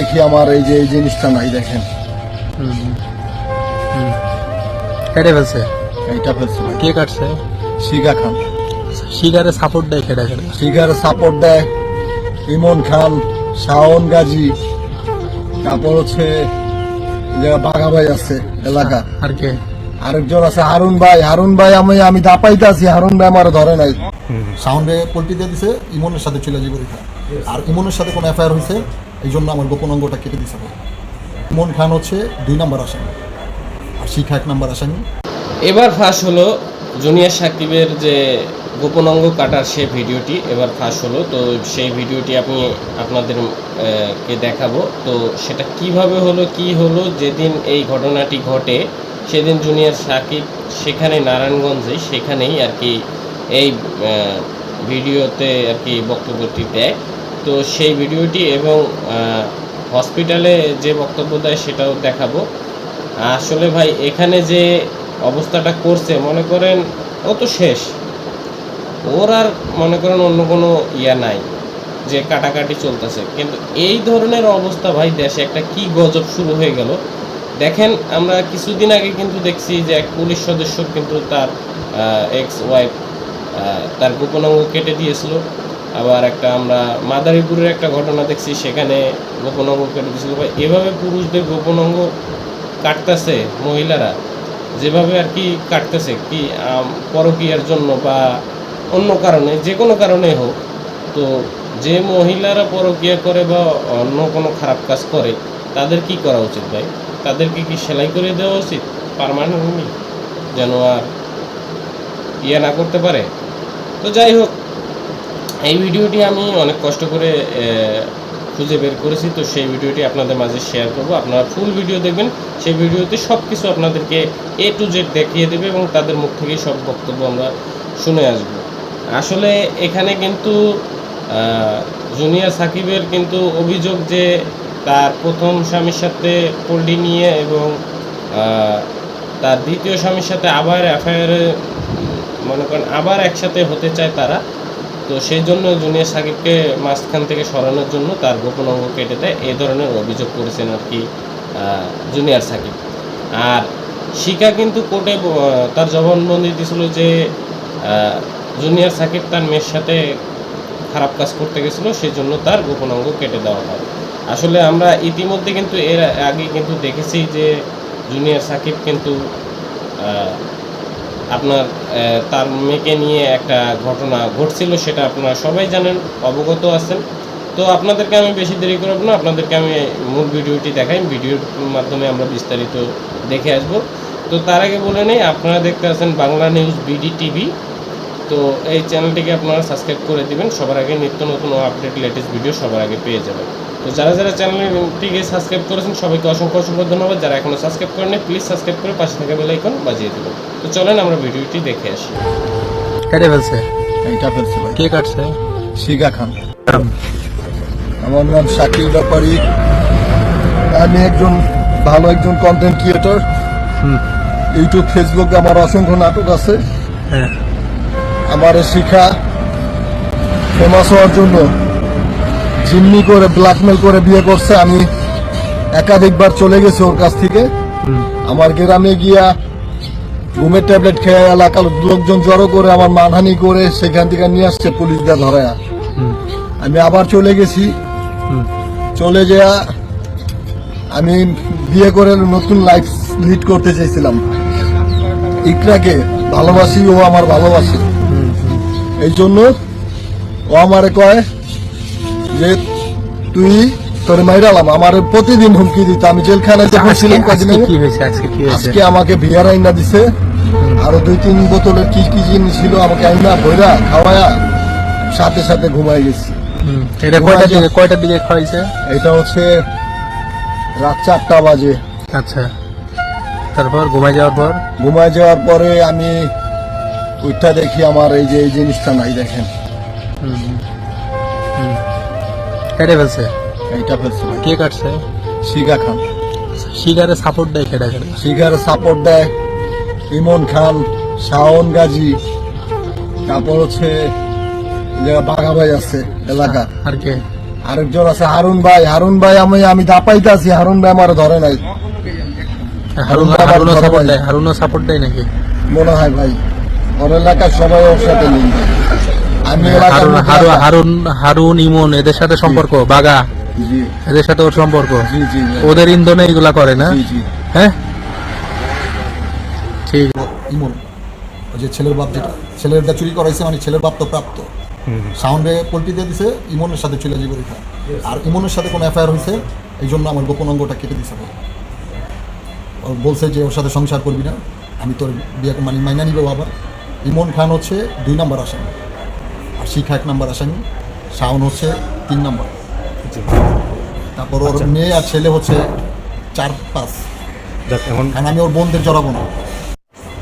দেখি আমার এই যে এই জিনিসটা নাই দেখেন কেটে ফেলছে। এইটা ফেলছে ভাই। কে কাটছে? শিখা খান। শিকারে সাপোর্ট দেয় কেটে কেটে। শিখার সাপোর্ট দেয় ইমন খান, শাওন গাজী, তারপর হচ্ছে যে বাঘা ভাই আছে এলাকা, আর কে? আরেকজন আছে হারুন ভাই। হারুন ভাই আমি দাপাইতে আছি, হারুন ভাই আমার ধরে নাই। সাউন্ডে পোল্ট্রি দিয়ে দিছে, ইমনের সাথে ছিল জীবনীখা, আর ইমনের সাথে কোনো এফআইআর হয়েছে, এই জন্য আমার গোপন অঙ্গটা কেটে দিছে। ইমন খান হচ্ছে 2 নম্বর আসামি আর শিখা 1 নম্বর আসামি। এবার ফাঁস হলো জুনিয়র সাকিবের যে গোপন অঙ্গ কাটার সে ভিডিওটি এবার ফাঁস হলো। তো সেই ভিডিওটি আপনাদেরকে দেখাবো। তো সেটা কিভাবে হলো, কি হলো, যেদিন এই ঘটনাটি ঘটে সেদিন জুনিয়র সাকিব সেখানে নারায়ণগঞ্জে, সেখানেই আর কি এই ভিডিওতে আর কি বক্তব্যটি দেয়। তো সেই ভিডিওটি এবং হসপিটালে যে বক্তব্য দেয় সেটাও দেখাবো। আসলে ভাই এখানে যে অবস্থাটা করছে, মনে করেন ও তো শেষ, ওর আর মনে করেন অন্য কোনো ইয়া নাই যে কাটাকাটি চলতেছে। কিন্তু এই ধরনের অবস্থা ভাই দেশে একটা কি গজব শুরু হয়ে গেল দেখেন। আমরা কিছুদিন আগে কিন্তু দেখছি যে এক পুলিশ সদস্য কিন্তু তার এক্স ওয়াইফ তার গোপন অঙ্গ কেটে দিয়েছিল। আবার একটা আমরা মাদারীপুরের একটা ঘটনা দেখছি, সেখানে গোপন অঙ্গ কেটে দিয়েছিল। ভাই এভাবে পুরুষদের গোপন অঙ্গ কাটতেছে মহিলারা, যেভাবে আর কি কাটতেছে, কি পরকীয়ার জন্য বা অন্য কারণে, যে কোনো কারণে হোক। তো যে মহিলারা পরকীয়া করে বা অন্য কোনো খারাপ কাজ করে তাদের কি করা উচিত ভাই? তাদেরকে কি সেলাই করে দেওয়া উচিত পার্মানেন্টলি, যেন আর ইয়ে না করতে পারে? তো যাই হোক, এই ভিডিওটি আমি অনেক কষ্ট করে খুঁজে বের করেছি। তো সেই ভিডিওটি আপনাদের মাঝে শেয়ার করব। আপনারা ফুল ভিডিও দেখবেন, সেই ভিডিওতে সব কিছু আপনাদেরকে A to Z দেখিয়ে দেবে এবং তাদের মুখ থেকেই সব বক্তব্য আমরা শুনে আসব। আসলে এখানে কিন্তু জুনিয়র সাকিবের কিন্তু অভিযোগ যে তার প্রথম স্বামীর সাথে পোল্ট্রি নিয়ে এবং তার দ্বিতীয় স্বামীর সাথে আবার এফআইআরে মনে করেন আবার একসাথে হতে চায় তারা। তো সেই জন্য জুনিয়র সাকিবকে মাঝখান থেকে সরানোর জন্য তার গোপন অঙ্গ কেটে দেয়, এই ধরনের অভিযোগ করেছেন আর কি জুনিয়র সাকিব। আর শিখা কিন্তু কোর্টে তার জবানবন্দি দিয়েছিল যে জুনিয়র সাকিব তার মেয়ের সাথে খারাপ কাজ করতে গেছিলো, সেই জন্য তার গোপন অঙ্গ কেটে দেওয়া হয়। আসলে আমরা ইতিমধ্যে কিন্তু এর আগে কিন্তু দেখেছি যে জুনিয়র সাকিব কিন্তু আপনার তার মেয়েকে নিয়ে একটা ঘটনা ঘটছিল, সেটা আপনারা সবাই জানেন, অবগত আছেন। তো আপনাদেরকে আমি বেশি দেরি করব না, আপনাদেরকে আমি মূল ভিডিওটি দেখাই, ভিডিওর মাধ্যমে আমরা বিস্তারিত দেখে আসব। তো তার আগে বলে নেই, আপনারা দেখতে আছেন বাংলা নিউজ বিডি টিভি। তো এই চ্যানেলটিকে আপনারা সাবস্ক্রাইব করে দিবেন, সবার আগে নিত্য নতুন আপডেট লেটেস্ট ভিডিও সবার আগে পেয়ে যাবেন। তো যারা যারা চ্যানেলটিকে সাবস্ক্রাইব করেছেন সবাইকে অসংখ্য ধন্যবাদ। যারা এখনও সাবস্ক্রাইব করেন প্লিজ সাবস্ক্রাইব করে পাশে থাকা বেল আইকন বাজিয়ে দেবেন। তো চলেন আমরা ভিডিওটি দেখে আসি। কেটে ফেলছে। এইটা ফেলছে ভাই। কে কাটছে? শিখা খান। আমার নাম শাকিব ব্যাপারী। আমি একজন ভালো কন্টেন্ট ক্রিয়েটর। ইউটিউব ফেসবুকে আমার অসংখ্য নাটক আছে। হ্যাঁ, আমার শিখা ফেমাস হওয়ার জন্য জিম্মি করে ব্ল্যাকমেল করে বিয়ে করছে। আমি একাধিকবার চলে গেছি ওর কাছ থেকে। আমার গ্রামে গিয়া ঘুমের ট্যাবলেট খেয়ে এলাকার লোকজন জড়ো করে আমার মানহানি করে সেখান থেকে নিয়ে আসছে পুলিশরা ধরে। আমি আবার চলে গেছি, চলে যাওয়া আমি বিয়ে করে নতুন লাইফ লিড করতে চাইছিলাম। ইকরাকে ভালোবাসি, ও আমার ভালোবাসে, এই জন্য ও আমারে কয় যে তুই তোর মাইরালাম। আমার প্রতিদিন হুমকি দিত। আমি জেলখানায় যখন ছিলাম আজকে আমাকে বিয়ার আইনা দিছে, আরো 2-3 বোতলের কি কি জিনিস ছিল আমাকে আইনা ভৈরা খাওয়ায়া সাথে সাথে ঘুমাই গেছি। এটা কয়টার দিকে খাওয়াইছে? এটা হচ্ছে রাত 4টা বাজে। আচ্ছা, তারপর ঘুমাই যাওয়ার পরে আমি ওইটা দেখি আমার এই যে এই জিনিসটা নাই দেখেন। কেটে ফেলছে। এইটা ফেলছে ভাই। কে কাটছে? শিখা খান। শিকারে সাপোর্ট দেয় কেটে কেটে। শিখার সাপোর্ট দেয় ইমন খান, শাওন গাজী, তারপর হচ্ছে যে বাঘা ভাই আছে এলাকা, আর কে? আরেকজন আছে হারুন ভাই আমি দাপাইতে আছি, হারুন ভাই আমার ধরে নাই, হারুনও সাপোর্ট দেয় নাকি? মনে হয় ভাই ওর এলাকার সবাই ওর সাথে লিঙ্ক। আমি এলাকার হারুন ইমন এদের সাথে সম্পর্ক, বাগা জি এদের সাথে ওর সম্পর্ক, জি জি ওদের ইন্ধনে এগুলা করে না? জি জি হ্যাঁ ঠিক। ইমন ওই যে ছেলের বাপ, যেটা ছেলের দা চুরি করাইছে মানে ছেলের বাপ তো প্রাপ্ত, সাউন্ডে পোল্ট্রি দিয়ে দিছে, ইমনের সাথে চলে যাবে রেখা। আর ইমনের সাথে কোনো এফআইআর হয়েছে, এই জন্য আমার গোপন অঙ্গটা কেটে দিছে। ও বলছে যে ওর সাথে সংসার করবি না, আমি তোর বিয়ে মানে মাইনা নিব। আবার ইমন খান হচ্ছে 2 নম্বর আসামি, আর শিখা 1 নম্বর আসামি, শাওন হচ্ছে 3 নম্বর। তারপর ওর মেয়ে আর ছেলে হচ্ছে 4-5। এখন কারণ আমি ওর বোনদের জড়াবো না।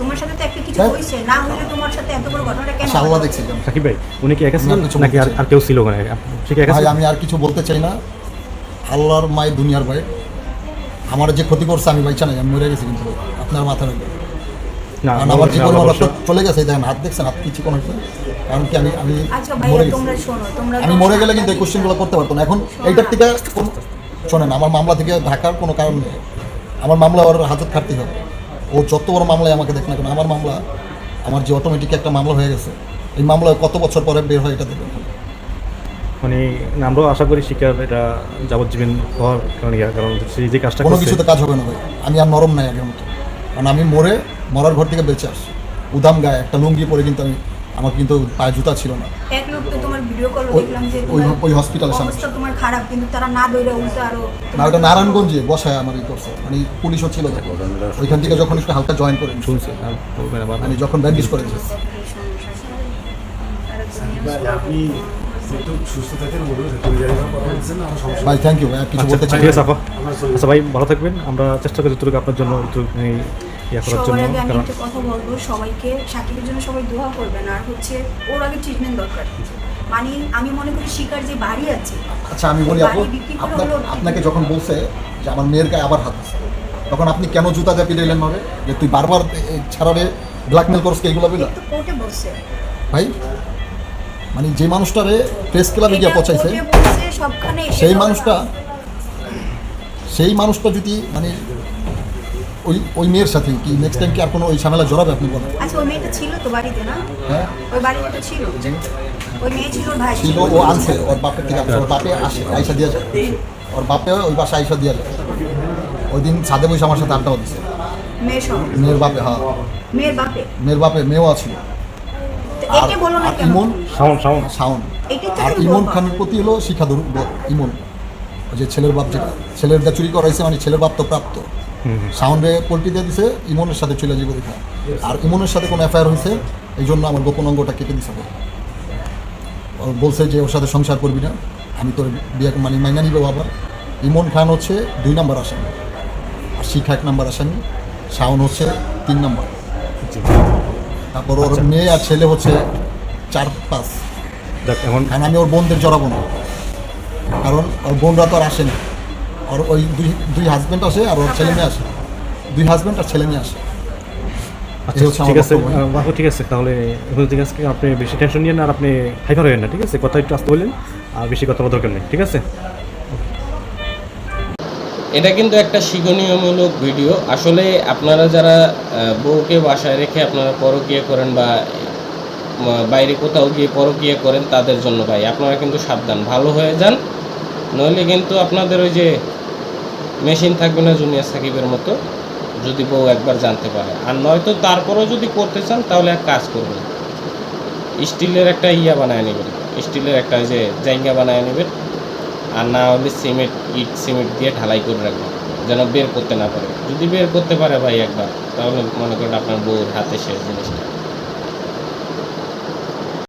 তোমার সাথে তো একটা কিছু হ্যাঁ। হয়েছে, না হলে তোমার সাথে এত বড় ঘটনাটা কেন আচ্ছা, আল্লাহ হলো? দেখছিলাম। সাকিব ভাই উনি কি একা ছিলেন আমি আর কিছু নাকি বলতে চাই আর কেউ ছিল ওখানে? সে কি একা ভাই ছিল? আমি আর কিছু বলতে চাই না। আল্লাহর মায়ের দুনিয়ার ভাই, আমার যে ক্ষতি করছে আমি বাইচা নাই, আমি মরে গেছি। কিন্তু আপনার মাথা রাখবেন, না কারণ আমার যে পরিমাণ অবশ্য- রক্ত চলে গেছে, দেখেন হাত দেখছেন, হাত কিছু কোনো হয়েছে। কারণ কি আমি আমি আচ্ছা মরে ভাইয়া গেছি। তোমরা শোনো, তোমরা আমি মরে গেলে কিন্তু এই কোশ্চেনগুলো করতে পারতো না। এখন এইটার থেকে শোনেন, আমার মামলা থেকে ঢাকার কোনো কারণ নেই। আমার মামলা ওর হাজত খাটতেই হবে। ও যত বড় মামলায় আমাকে দেখ না কেন, আমার মামলা, আমার যে অটোমেটিক একটা মামলা হয়ে গেছে, এই মামলায় কত বছর পরে বের হয় এটা দেখবেন। মানে আমরাও আশা করি শিকার এটা যাবজ্জীবন হওয়ার কারণ সে যে কাজটা কোনো করছে কিছুতে কাজ হবে না ভাই, আমি আর নরম নাই আগের মতো। কারণ আমি মরার ঘর থেকে বেঁচে আসছি উদাম গায়ে, একটা লুঙ্গি পরে, কিন্তু আমার কিন্তু পায়ে জুতা ছিল না। এক লোক তো তোমার ভিডিও কল ওই- দেখলাম যে ওই- তোমার ওই হসপিটালের সামনে। অবস্থা তোমার খারাপ, কিন্তু তারা না দৌড়ে উল্টো আরো না, ওটা নারায়ণগঞ্জে বসায় আমার করছে, মানে পুলিশও ছিল তখন। ওইখান থেকে যখন একটু হালকা জয়েন করে নিছে, শুনছে আর বলবেন আবার মানে যখন ব্যান্ডেজ করে দিয়েছে। আপনি একটু সুস্থ থাকেন, বলুন পরিবারের কথা বলছেন, আমার সমস্যা ভাই থ্যাংক ইউ ভাই, আর কিছু আচ্ছা বলতে চাই ঠিক আছে আপা। আচ্ছা ভাই ভালো থাকবেন, আমরা চেষ্টা করি যতটুকু আপনার জন্য একটু ইয়া করার সবার জন্য, আগে আমি কারণ একটা কথা বলবো, সবাইকে সাকিবের জন্য সবাই দোয়া করবেন। আর হচ্ছে ওর আগে ট্রিটমেন্ট দরকার। মানে আমি মনে করি শিকার যে বাড়ি আছে, আচ্ছা আমি বলি আপু, বাড়ি বিক্রি করে হলো আপনাকে যখন বলছে যে আমার মেয়ের গায়ে আবার হাত দিচ্ছে, তখন আপনি কেন জুতা দিয়ে পিটাইলেন না রে? যে তুই বারবার ছাড়ারে ব্ল্যাকমেল করছিস, এইগুলো বিলা তো কোর্টে বসছে, ভাই। মানে যে মানুষটারে প্রেস ক্লাবে গিয়ে পচাইছে, কোর্টে বসছে সবখানে এসে সেই বলা। মানুষটা যদি মানে ওই মেয়ের সাথে কি নেক্সট টাইম কি আর কোনো ওই ঝামেলা জড়াবে আপনি বলেন? আচ্ছা ওই মেয়েটা ছিল তো বাড়িতে না? হ্যাঁ ওই বাড়িতে তো ছিল, ওই মেয়ে ছিল, ওর ভাই ছিল, ছিল। ও আনছে ওর বাপের থেকে আনছে, ওর বাপে আসে আইসা দিয়ে যায়, ওর বাপে ওই বাসা আইসা দিয়ে যায়। ওই দিন ছাদে বসে আমার সাথে আড্ডাও দিছে মেয়ে সহ, মেয়ের বাপে, হ্যাঁ মেয়ের বাপে। মেয়ের বাপে মেয়েও আছিল। তো আর একে বলো না আর কেন? ইমন শাওন, এটাই তো আর তুমি ইমন বলবা। খানের প্রতি হলো শিক্ষা ইমন ওই যে ছেলের বাপ, যেটা ছেলের দা চুরি করাইছে মানে ছেলের বাপ তো প্রাপ্ত, সাউন্ডে পোল্ট্রি দিয়ে দিছে, ইমনের সাথে চলে যাবে রেখা। আর ইমনের সাথে কোনো এফআইআর হয়েছে, এই জন্য আমার গোপন অঙ্গটা কেটে দিছে। ও বলছে যে ওর সাথে সংসার করবি না, আমি তোর বিয়ে মানে মাইনা নিব। আবার ইমন খান হচ্ছে 2 নম্বর আসামি, আর শিখা 1 নম্বর আসামি, শাওন হচ্ছে 3 নম্বর। তারপর ওর মেয়ে আর ছেলে হচ্ছে 4-5। যাক এখন কারণ আমি ওর বোনদের জড়াবো না, কারণ ওর বোনরা তো আর আসে না। ওর ওই দুই হাজব্যান্ড আসে, আর ওর ছেলে মেয়ে আসে, 2 হাজব্যান্ড আর ছেলে মেয়ে আসে। আচ্ছা এই হচ্ছে আমার ঠিক আছে বক্তব্য। বাবু ঠিক আছে, তাহলে এখন ঠিক আছে, আপনি বেশি টেনশন নিয়েন আর আপনি হাইপার হবেন না, ঠিক আছে? কথা একটু আসতে বললেন, আর বেশি কথা বলার দরকার নেই, ঠিক আছে? এটা কিন্তু একটা শিক্ষণীয়মূলক ভিডিও। আসলে আপনারা যারা বউকে বাসায় রেখে আপনারা পরকীয়া করেন বা বাইরে কোথাও গিয়ে পরকীয়া করেন, তাদের জন্য ভাই আপনারা কিন্তু সাবধান, ভালো হয়ে যান, নইলে কিন্তু আপনাদের ওই যে মেশিন থাকবে না জুনিয়র সাকিবের মতো, যদি বউ একবার জানতে পারে। আর নয়তো তারপরেও যদি করতে চান তাহলে এক কাজ করবেন, স্টিলের একটা বানায় নেবেন, স্টিলের একটা ওই যে জায়গা বানায় নেবেন, আর না হলে সিমেন্ট দিয়ে ঢালাই করে রাখবেন, যেন বের করতে না পারে। যদি বের করতে পারে ভাই একবার, তাহলে মনে করেন আপনার বউর হাতে শেষ জিনিসটা।